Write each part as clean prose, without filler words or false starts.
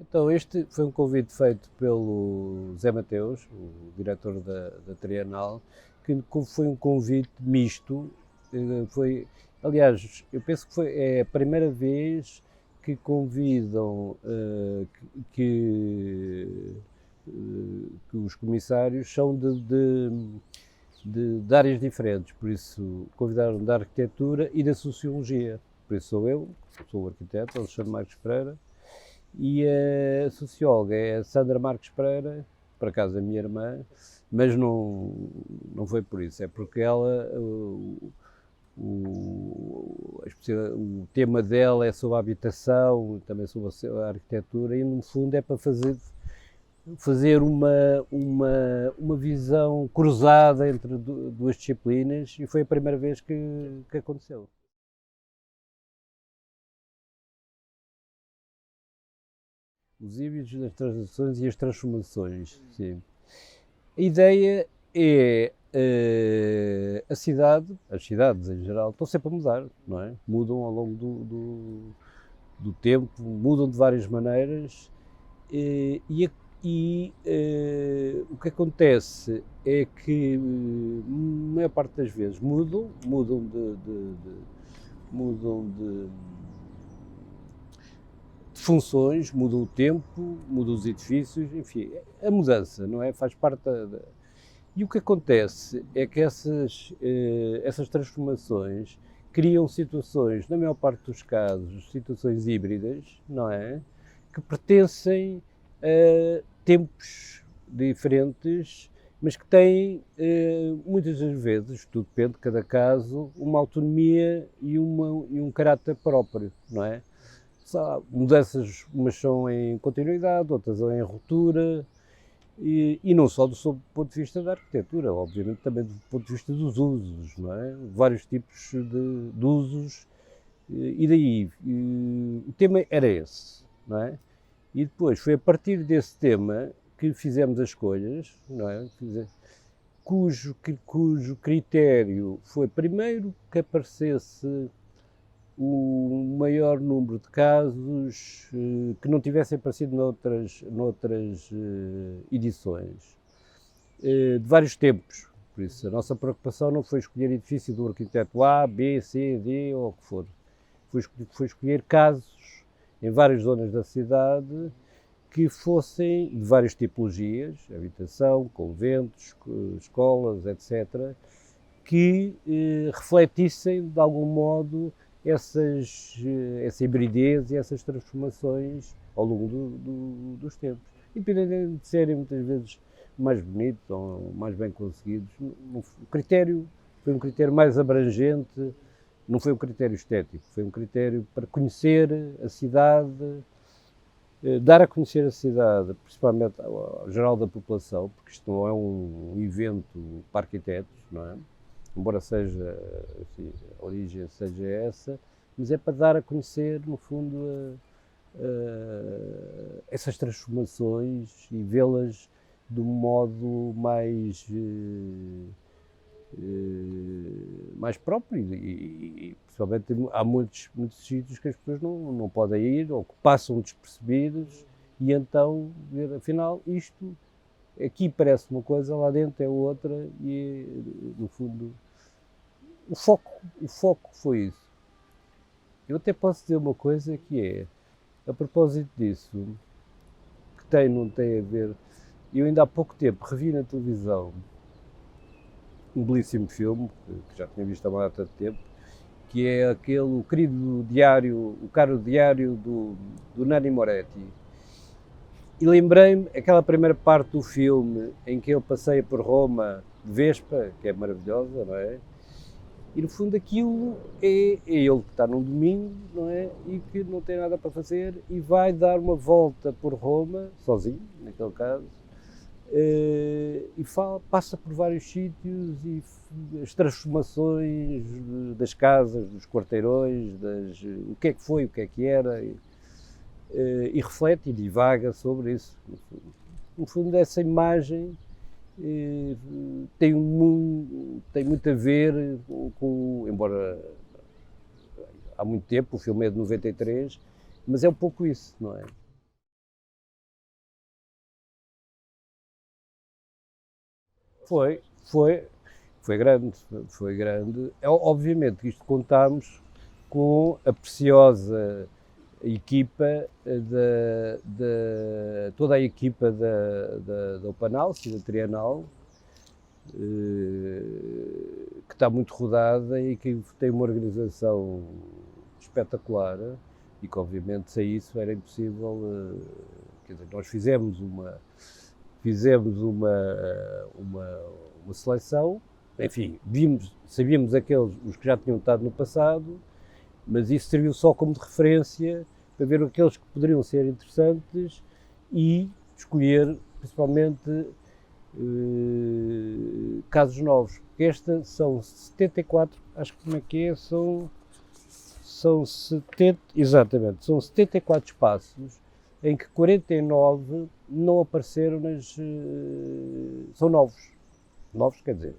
Então, este foi um convite feito pelo Zé Mateus, o diretor da Trienal, que foi um convite misto. Foi, aliás, eu penso que é a primeira vez que convidam que os comissários são de áreas diferentes. Por isso, convidaram da arquitetura e da sociologia. Por isso sou o arquiteto, Alexandre Marques Pereira, e a socióloga é a Sandra Marques Pereira, por acaso a minha irmã, mas não foi por isso, é porque ela, o tema dela é sobre a habitação, também sobre a arquitetura, e no fundo é para fazer uma visão cruzada entre duas disciplinas, e foi a primeira vez que aconteceu. Os híbridos das transações e as transformações, sim. A ideia é as cidades em geral, estão sempre a mudar, não é? Mudam ao longo do tempo, mudam de várias maneiras e o que acontece é que, a maior parte das vezes, mudam de funções, muda o tempo, muda os edifícios, enfim, a mudança, não é? Faz parte da. E o que acontece é que essas transformações criam situações, na maior parte dos casos, situações híbridas, não é? Que pertencem a tempos diferentes, mas que têm, muitas das vezes, tudo depende de cada caso, uma autonomia e um caráter próprio, não é? Mudanças, umas são em continuidade, outras são em ruptura, e não só sob o ponto de vista da arquitetura, obviamente também do ponto de vista dos usos, não é? Vários tipos de usos, e daí o tema era esse, não é? E depois foi a partir desse tema que fizemos as escolhas, não é? Cujo critério foi primeiro que aparecesse o maior número de casos que não tivessem aparecido noutras edições, de vários tempos. Por isso, a nossa preocupação não foi escolher edifício do arquiteto A, B, C, D ou o que for. Foi escolher casos em várias zonas da cidade que fossem de várias tipologias, habitação, conventos, escolas, etc., que refletissem de algum modo essa hibridez e essas transformações ao longo dos tempos. Independente de serem muitas vezes mais bonitos ou mais bem conseguidos, o critério foi um critério mais abrangente, não foi um critério estético, foi um critério para conhecer a cidade, dar a conhecer a cidade, principalmente ao geral da população, porque isto não é um evento para arquitetos, não é? Embora seja, enfim, a origem seja essa, mas é para dar a conhecer, no fundo, essas transformações e vê-las de um modo mais próprio e principalmente há muitos sítios que as pessoas não podem ir ou que passam despercebidos e então ver, afinal, isto aqui parece uma coisa, lá dentro é outra e, no fundo, o foco, o foco foi isso. Eu até posso dizer uma coisa que é, a propósito disso, que não tem a ver. Eu ainda há pouco tempo revi na televisão um belíssimo filme, que já tinha visto há uma data de tempo, que é aquele o querido diário, o caro diário do Nanni Moretti. E lembrei-me aquela primeira parte do filme em que ele passeia por Roma de Vespa, que é maravilhosa, não é? E no fundo aquilo é ele que está num domingo, não é? E que não tem nada para fazer e vai dar uma volta por Roma, sozinho, naquele caso, e passa por vários sítios e as transformações das casas, dos quarteirões, o que é que foi, o que é que era, e reflete e divaga sobre isso. No fundo, essa imagem tem muito a ver embora há muito tempo, o filme é de 93, mas é um pouco isso, não é? Foi, foi, foi grande. Obviamente que isto contámos com a preciosa equipa toda a equipa da Opanalce e da Trienal, que está muito rodada e que tem uma organização espetacular e que obviamente sem isso era impossível, quer dizer, nós fizemos uma seleção, enfim, sabíamos os que já tinham estado no passado, mas isso serviu só como de referência para ver aqueles que poderiam ser interessantes e escolher principalmente casos novos. Estas são 74, acho que como é que é, são 70, exatamente, são 74 espaços em que 49 não apareceram são novos. Novos, quer dizer,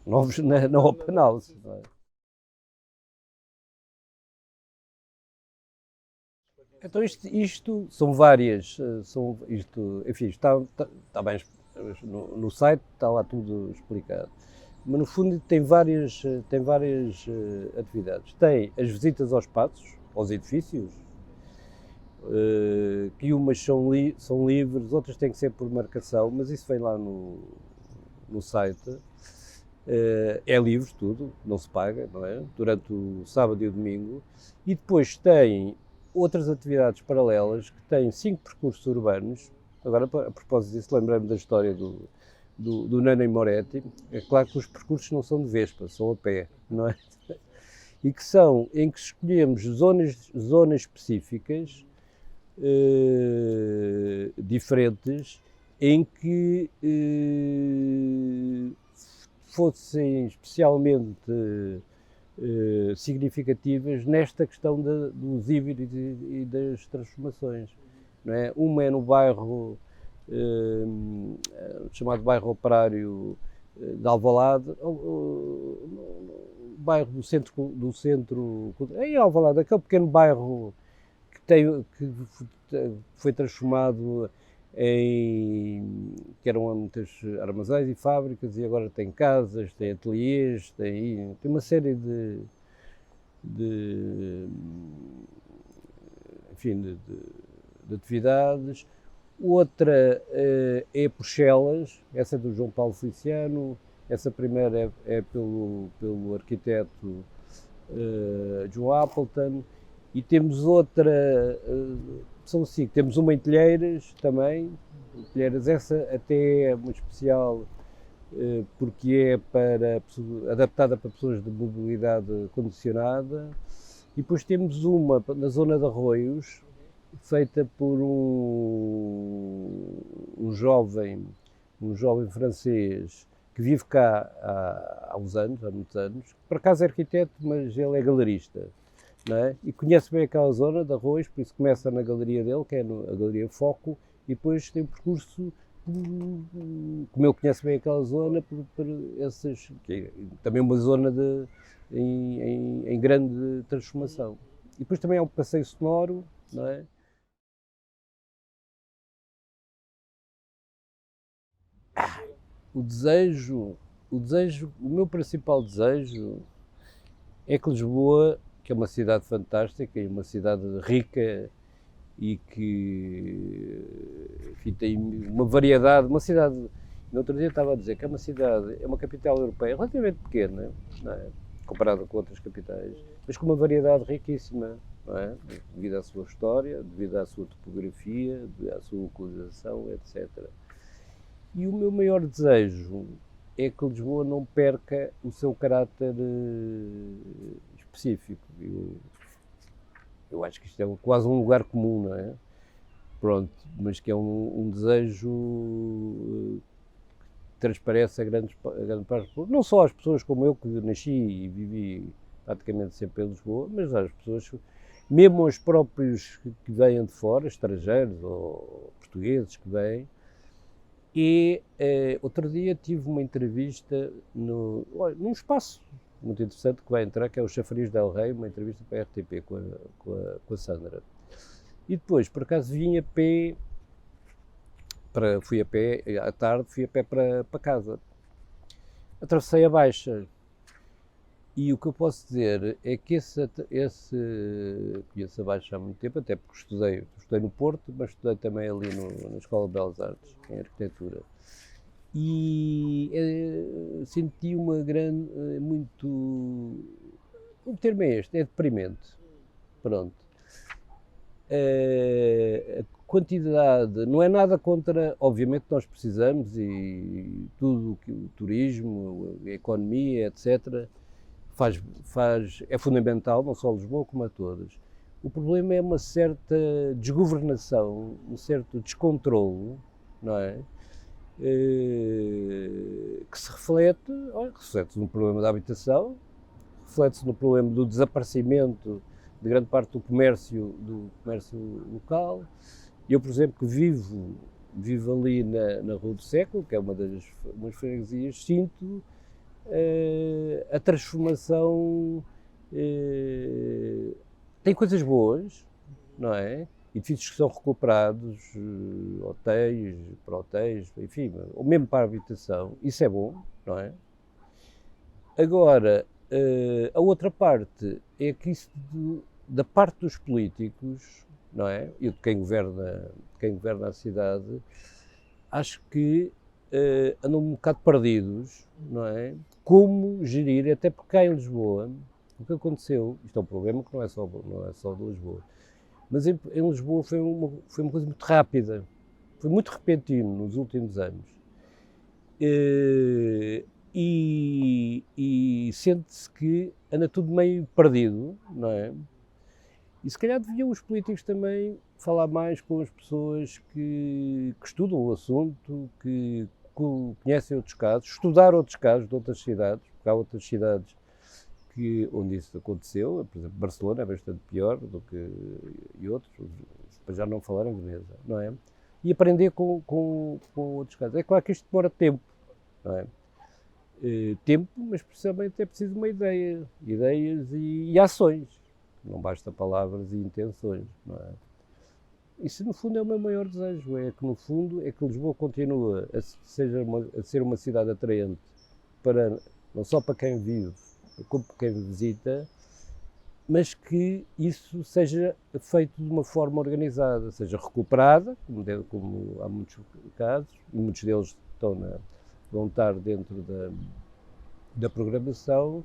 novos na Opanalce. Não é? Então isto são várias, enfim, está bem, no site está lá tudo explicado. Mas no fundo tem várias atividades. Tem as visitas aos espaços, aos edifícios, que umas são livres, outras têm que ser por marcação, mas isso vem lá no site. É livre tudo, não se paga, não é? Durante o sábado e o domingo. E depois tem outras atividades paralelas que têm 5 percursos urbanos. Agora, a propósito disso, lembrei-me da história do Nano Moretti. É claro que os percursos não são de Vespa, são a pé, não é? E que são em que escolhemos zonas específicas, diferentes, em que fossem especialmente significativas nesta questão dos híbridos e das transformações. Não é? Uma é no bairro chamado bairro operário de Alvalade, bairro do centro em Alvalade, aquele pequeno bairro que foi transformado que eram muitos armazéns e fábricas e agora tem casas, tem ateliês, tem uma série enfim, de atividades. Outra é Bruxelas, essa é do João Paulo Feliciano, essa primeira é pelo arquiteto João Appleton, e temos outra, são 5, temos uma em Telheiras também, essa até é muito especial porque é adaptada para pessoas de mobilidade condicionada, e depois temos uma na zona de Arroios, feita por um jovem francês que vive cá há muitos anos, por acaso é arquiteto, mas ele é galerista, não é? E conhece bem aquela zona de Arroios, por isso começa na galeria dele, que é a Galeria Foco, e depois tem um percurso, como ele conhece bem aquela zona, por essas, que é também uma zona em grande transformação. E depois também há um passeio sonoro, não é? O desejo, o meu principal desejo é que Lisboa, que é uma cidade fantástica e uma cidade rica e que, enfim, tem uma variedade, uma cidade, no outro dia estava a dizer que é uma capital europeia relativamente pequena, não é? Comparada com outras capitais, mas com uma variedade riquíssima, não é? Devido à sua história, devido à sua topografia, devido à sua localização, etc. E o meu maior desejo é que Lisboa não perca o seu caráter específico. Eu acho que isto é quase um lugar comum, não é? Pronto, mas que é um desejo que transparece a grande parte, não só às pessoas como eu, que nasci e vivi praticamente sempre em Lisboa, mas às pessoas, mesmo aos próprios que vêm de fora, estrangeiros ou portugueses que vêm. E outro dia tive uma entrevista num espaço muito interessante que vai entrar, que é o Chafariz del Rei, uma entrevista para a RTP com a Sandra. E depois, por acaso, vim a pé, fui a pé à tarde, fui a pé para casa. atravessei a Baixa. E o que eu posso dizer é que conheço a Baixa há muito tempo, até porque estudei no Porto, mas estudei também ali na Escola de Belas Artes, em Arquitetura. E senti uma grande, muito, o termo é este, é deprimente, pronto. A quantidade, não é nada contra, obviamente nós precisamos e tudo, o turismo, a economia, etc., é fundamental, não só a Lisboa como a todas. O problema é uma certa desgovernação, um certo descontrole, não é? Que se reflete no problema da habitação, reflete-se no problema do desaparecimento de grande parte do comércio local. Eu, por exemplo, que vivo ali na Rua do Século, que é umas freguesias, sinto a transformação. Tem coisas boas, não é? Edifícios que são recuperados, hotéis, para hotéis, enfim, ou mesmo para a habitação, isso é bom, não é? Agora, a outra parte é que isso da parte dos políticos, não é? E de quem governa a cidade, acho que andam um bocado perdidos, não é? Como gerir, até porque cá em Lisboa, o que aconteceu, isto é um problema que não é só de Lisboa, mas em Lisboa foi uma coisa muito rápida, foi muito repentino nos últimos anos. E sente-se que anda tudo meio perdido, não é? E se calhar deviam os políticos também falar mais com as pessoas que estudam o assunto, que conhecem outros casos, estudar outros casos de outras cidades, porque há outras cidades onde isso aconteceu, por exemplo, Barcelona é bastante pior do que e outros, para já não falar em Veneza, não é? E aprender com outros casos. É claro que isto demora tempo, não é? Tempo, mas precisamente é preciso uma ideias e ações. Não basta palavras e intenções, não é? Isso, no fundo, é o meu maior desejo, é que, no fundo, é que Lisboa continue a ser uma cidade atraente, não só para quem vive, como para quem visita, mas que isso seja feito de uma forma organizada, seja recuperada, como há muitos casos, e muitos deles vão estar dentro da programação,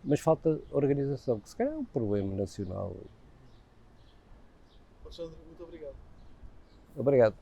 mas falta organização, que se calhar é um problema nacional. Alexandre, muito obrigado. Obrigado.